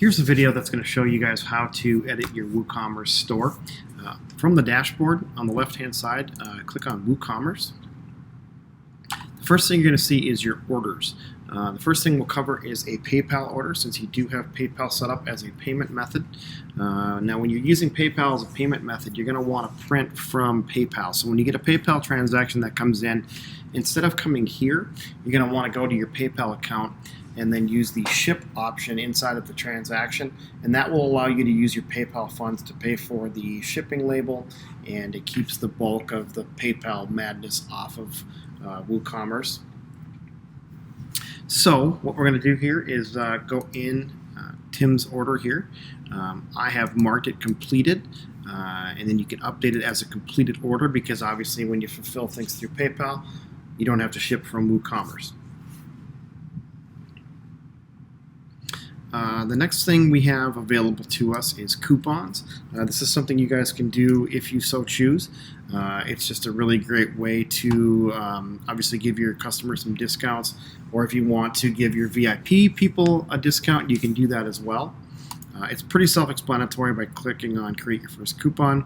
Here's a video that's going to show you guys how to edit your WooCommerce store. From the dashboard on the left hand side, click on WooCommerce. The first thing you're going to see is your orders. The first thing we'll cover is a PayPal order, since you do have PayPal set up as a payment method. Now when you're using PayPal as a payment method, you're going to want to print from PayPal. So when you get a PayPal transaction that comes in, instead of coming here, you're going to want to go to your PayPal account and then use the ship option inside of the transaction, and that will allow you to use your PayPal funds to pay for the shipping label, and it keeps the bulk of the PayPal madness off of WooCommerce. So what we're going to do here is go in Tim's order here. I have marked it completed, and then you can update it as a completed order, because obviously when you fulfill things through PayPal, you don't have to ship from WooCommerce. The next thing we have available to us is coupons. This is something you guys can do if you so choose. It's just a really great way to obviously give your customers some discounts, or if you want to give your VIP people a discount, you can do that as well. It's pretty self-explanatory by clicking on create your first coupon.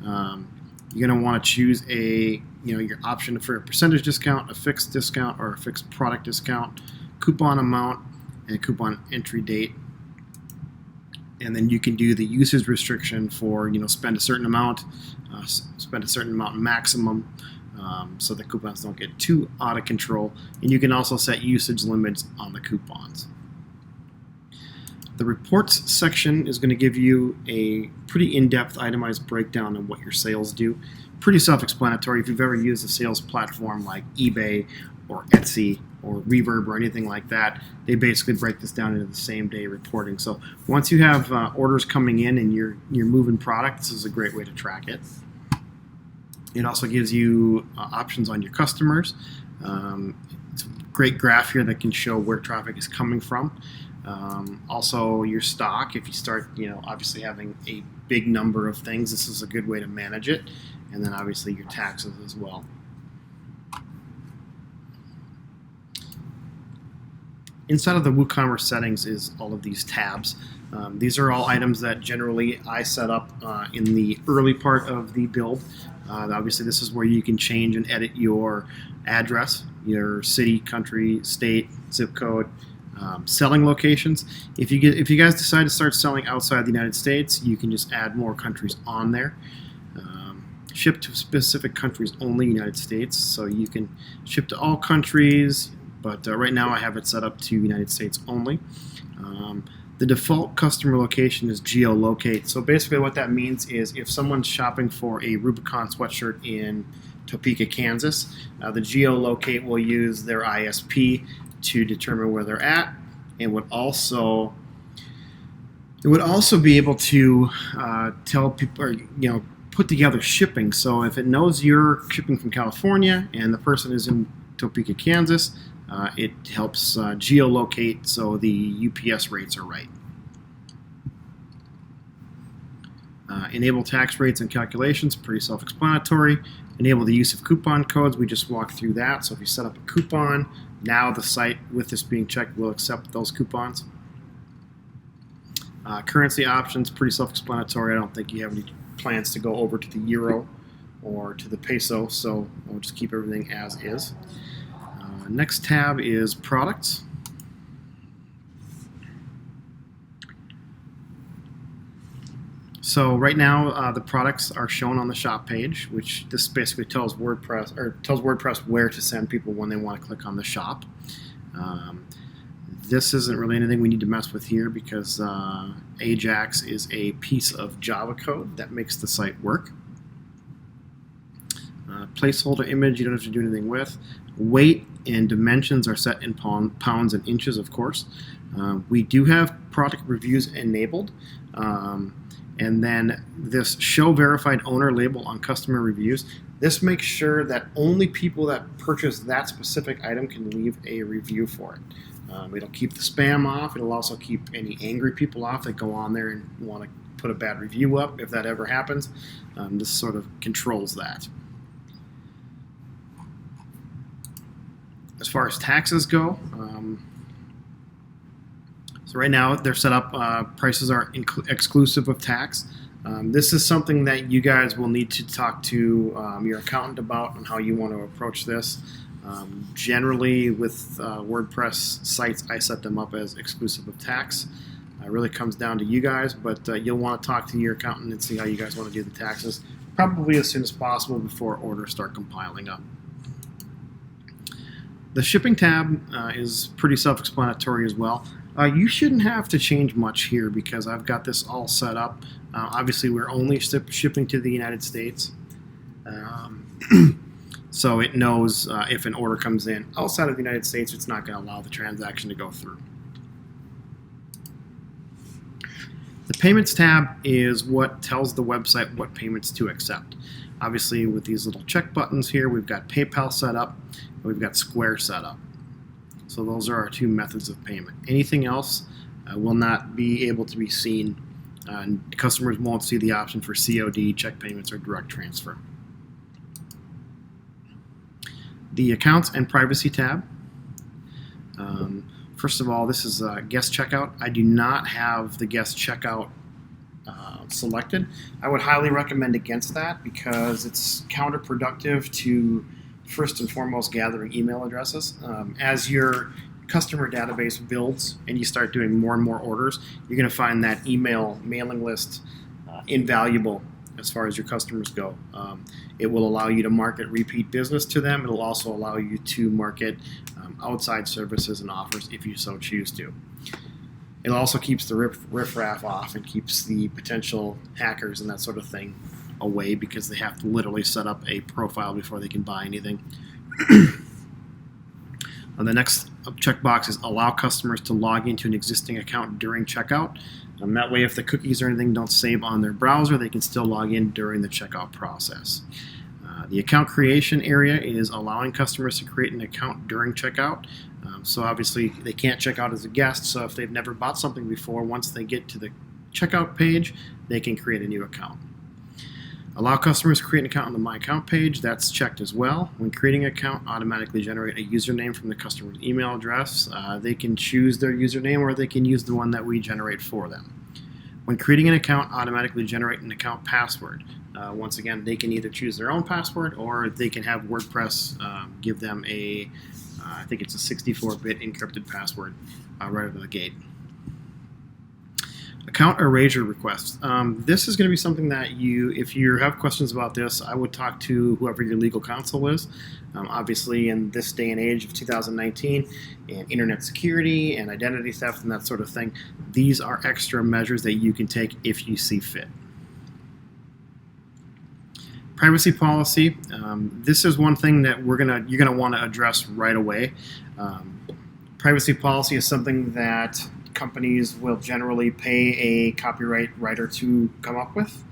You're going to want to choose your option for a percentage discount, a fixed discount, or a fixed product discount, coupon amount, and coupon entry date. And then you can do the usage restriction for spend a certain amount, maximum, so the coupons don't get too out of control. And you can also set usage limits on the coupons. The reports section is going to give you a pretty in-depth itemized breakdown of what your sales do. Pretty self-explanatory. If you've ever used a sales platform like eBay or Etsy or Reverb or anything like that, they basically break this down into the same day reporting. So once you have orders coming in and you're moving product, this is a great way to track it. It also gives you options on your customers. It's a great graph here that can show where traffic is coming from. Also your stock, if you start obviously having a big number of things, this is a good way to manage it. And then obviously your taxes as well. Inside of the WooCommerce settings is all of these tabs. These are all items that generally I set up in the early part of the build. Obviously this is where you can change and edit your address, your city, country, state, zip code, selling locations. If you guys decide to start selling outside the United States, you can just add more countries on there. Ship to specific countries only, United States, so you can ship to all countries, but right now I have it set up to United States only. The default customer location is geolocate. So basically what that means is if someone's shopping for a Rubicon sweatshirt in Topeka, Kansas, the geolocate will use their ISP to determine where they're at, and would also be able to tell people, or put together shipping. So if it knows you're shipping from California and the person is in Topeka, Kansas, it helps geolocate so the UPS rates are right. Enable tax rates and calculations, pretty self-explanatory. Enable the use of coupon codes, we just walked through that. So if you set up a coupon, now the site, with this being checked, will accept those coupons. Currency options, pretty self-explanatory. I don't think you have any plans to go over to the euro or to the peso, so we'll just keep everything as is. Next tab is products. So right now the products are shown on the shop page, which this basically tells WordPress where to send people when they want to click on the shop. This isn't really anything we need to mess with here, because Ajax is a piece of Java code that makes the site work. Placeholder image you don't have to do anything with. Weight and dimensions are set in pounds and inches, of course. We do have product reviews enabled. And then this show verified owner label on customer reviews. This makes sure that only people that purchase that specific item can leave a review for it. It'll keep the spam off. It'll also keep any angry people off that go on there and want to put a bad review up, if that ever happens. This sort of controls that. As far as taxes go, Right now, they're set up, prices are exclusive of tax. This is something that you guys will need to talk to your accountant about and how you want to approach this. Generally, with WordPress sites, I set them up as exclusive of tax. It really comes down to you guys, but you'll want to talk to your accountant and see how you guys want to do the taxes, probably as soon as possible before orders start compiling up. The shipping tab is pretty self-explanatory as well. You shouldn't have to change much here because I've got this all set up. Obviously, we're only shipping to the United States. So it knows if an order comes in outside of the United States, it's not going to allow the transaction to go through. The payments tab is what tells the website what payments to accept. Obviously, with these little check buttons here, we've got PayPal set up, and we've got Square set up. So those are our two methods of payment. Anything else will not be able to be seen. Customers won't see the option for COD, check payments, or direct transfer. The accounts and privacy tab. First of all, this is guest checkout. I do not have the guest checkout selected. I would highly recommend against that because it's counterproductive to first and foremost gathering email addresses. As your customer database builds and you start doing more and more orders, you're going to find that email mailing list invaluable as far as your customers go. It will allow you to market repeat business to them. It'll also allow you to market outside services and offers if you so choose to. It also keeps the riffraff off and keeps the potential hackers and that sort of thing away because they have to literally set up a profile before they can buy anything. The next checkbox is allow customers to log into an existing account during checkout. That way, if the cookies or anything don't save on their browser, they can still log in during the checkout process. The account creation area is allowing customers to create an account during checkout. So obviously, they can't check out as a guest. So if they've never bought something before, once they get to the checkout page, they can create a new account. Allow customers to create an account on the My Account page. That's checked as well. When creating an account, automatically generate a username from the customer's email address. They can choose their username or they can use the one that we generate for them. When creating an account, automatically generate an account password. Once again, they can either choose their own password or they can have WordPress give them a, I think it's a 64-bit encrypted password right out of the gate. Account erasure requests. This is going to be something that if you have questions about this, I would talk to whoever your legal counsel is. Obviously, in this day and age of 2019, and internet security and identity theft and that sort of thing, these are extra measures that you can take if you see fit. Privacy policy. This is one thing that you're gonna want to address right away. Privacy policy is something that companies will generally pay a copyright writer to come up with.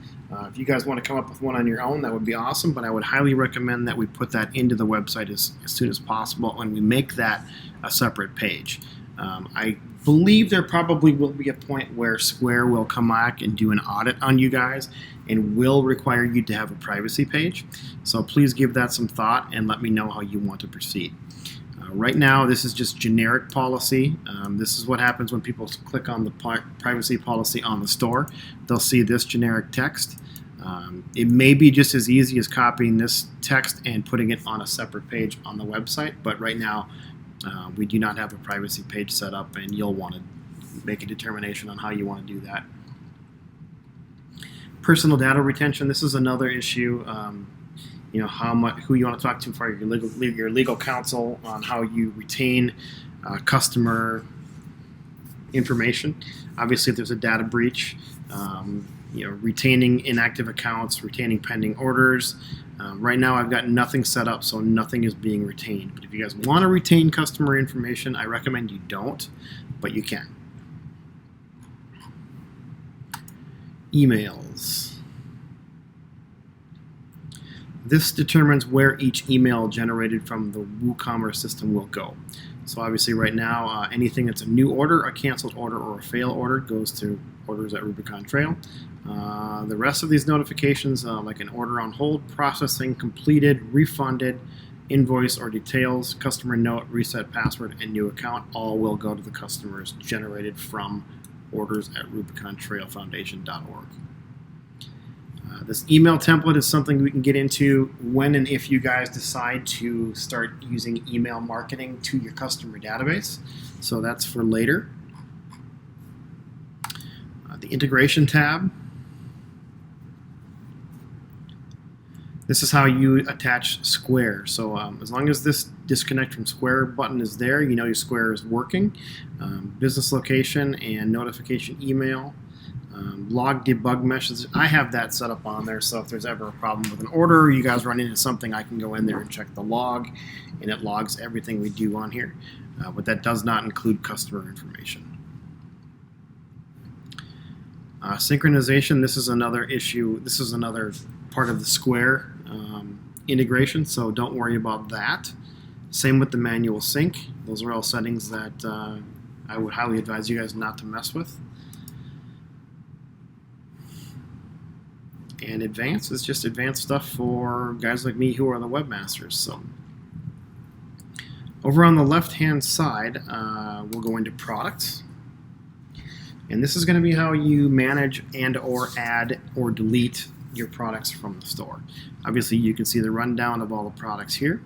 If you guys want to come up with one on your own, that would be awesome, but I would highly recommend that we put that into the website as soon as possible and we make that a separate page. I believe there probably will be a point where Square will come back and do an audit on you guys and will require you to have a privacy page. So please give that some thought and let me know how you want to proceed. Right now, this is just generic policy. This is what happens when people click on the privacy policy on the store. They'll see this generic text. It may be just as easy as copying this text and putting it on a separate page on the website, but right now we do not have a privacy page set up, and you'll want to make a determination on how you want to do that. Personal data retention. This is another issue. You know, who you want to talk to for your legal counsel on how you retain customer information. Obviously, if there's a data breach, you know, retaining inactive accounts, retaining pending orders. Right now, I've got nothing set up, so nothing is being retained. But if you guys want to retain customer information, I recommend you don't, but you can. Emails. This determines where each email generated from the WooCommerce system will go. So obviously right now, anything that's a new order, a canceled order, or a fail order goes to orders at Rubicon Trail. The rest of these notifications, like an order on hold, processing, completed, refunded, invoice or details, customer note, reset password, and new account all will go to the customers generated from orders at RubiconTrailFoundation.org. This email template is something we can get into when and if you guys decide to start using email marketing to your customer database. So that's for later. The integration tab. This is how you attach Square. So as long as this disconnect from Square button is there, you know your Square is working. Business location and notification email. Log debug messages. I have that set up on there, so if there's ever a problem with an order, you guys run into something, I can go in there and check the log, and it logs everything we do on here. But that does not include customer information. Synchronization. This is another issue. This is another part of the Square integration, so don't worry about that. Same with the manual sync. Those are all settings that I would highly advise you guys not to mess with. And advanced is just advanced stuff for guys like me who are the webmasters. So over on the left-hand side, we'll go into products. And this is going to be how you manage and or add or delete your products from the store. Obviously, you can see the rundown of all the products here.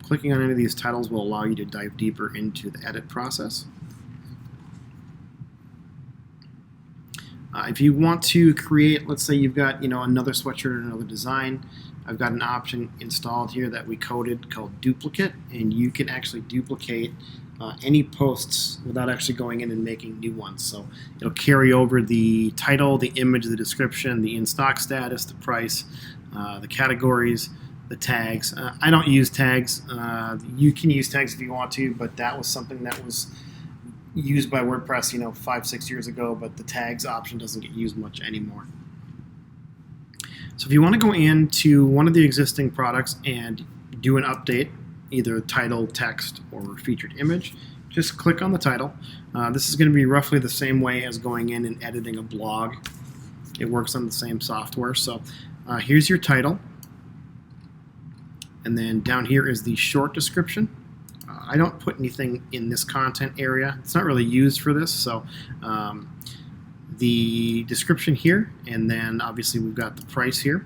Clicking on any of these titles will allow you to dive deeper into the edit process. If you want to create, let's say you've got another sweatshirt or another design, I've got an option installed here that we coded called duplicate, and you can actually duplicate any posts without actually going in and making new ones. So it'll carry over the title, the image, the description, the in-stock status, the price, the categories, the tags. I don't use tags. You can use tags if you want to, but that was something that was used by WordPress 5-6 years ago, but the tags option doesn't get used much anymore. So if you want to go into one of the existing products and do an update, either title, text, or featured image, just click on the title. This is going to be roughly the same way as going in and editing a blog. It works on the same software. So here's your title, and then down here is the short description. I don't put anything in this content area. It's not really used for this, so the description here, and then obviously we've got the price here.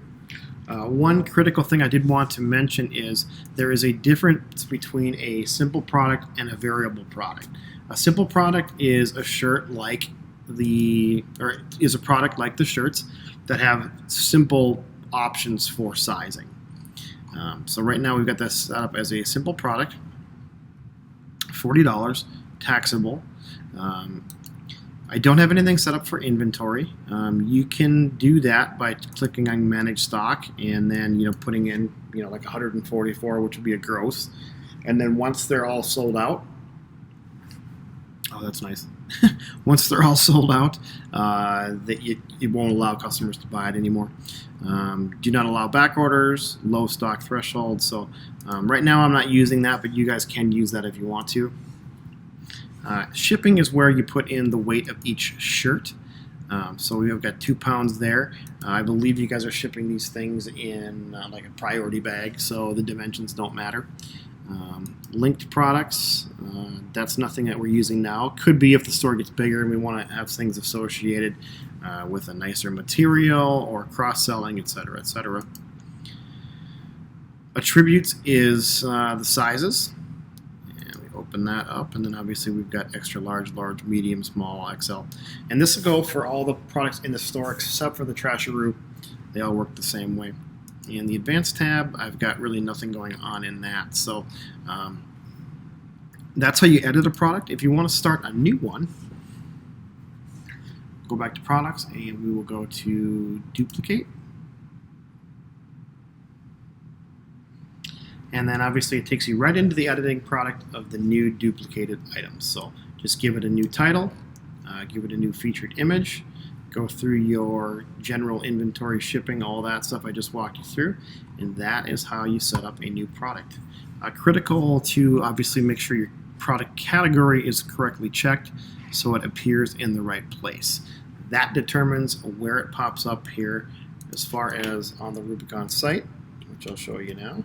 One critical thing I did want to mention is there is a difference between a simple product and a variable product. A simple product is a shirt like is a product like the shirts that have simple options for sizing. So right now we've got this set up as a simple product. $40, taxable. I don't have anything set up for inventory. You can do that by clicking on Manage Stock and then putting in like 144, which would be a gross. And then once they're all sold out, oh, that's nice. Once they're all sold out, it won't allow customers to buy it anymore. Do not allow back orders, low stock threshold. So right now I'm not using that, but you guys can use that if you want to. Shipping is where you put in the weight of each shirt. So we've got 2 pounds there. I believe you guys are shipping these things in like a priority bag, so the dimensions don't matter. Linked products, that's nothing that we're using now. Could be if the store gets bigger and we want to have things associated with a nicer material or cross-selling, etc., etc. Attributes is the sizes. And we open that up, and then obviously we've got extra large, large, medium, small, XL. And this will go for all the products in the store except for the Trasharoo. They all work the same way. In the Advanced tab, I've got really nothing going on in that. So that's how you edit a product. If you want to start a new one, go back to Products, and we will go to Duplicate. And then obviously it takes you right into the editing product of the new duplicated items. So just give it a new title, give it a new featured image, go through your general inventory, shipping, all that stuff I just walked you through, and that is how you set up a new product. Critical to obviously make sure your product category is correctly checked so it appears in the right place. That determines where it pops up here as far as on the Rubicon site, which I'll show you now.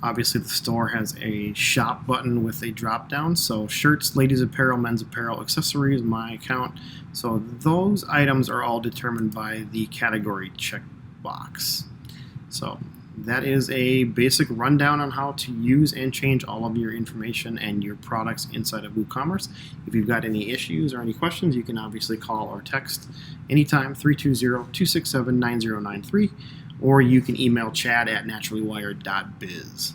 Obviously, the store has a shop button with a drop down. So shirts, ladies apparel, men's apparel, accessories, my account. So those items are all determined by the category checkbox. So that is a basic rundown on how to use and change all of your information and your products inside of WooCommerce. If you've got any issues or any questions, you can obviously call or text anytime, 320-267-9093, or you can email chad@naturallywired.biz.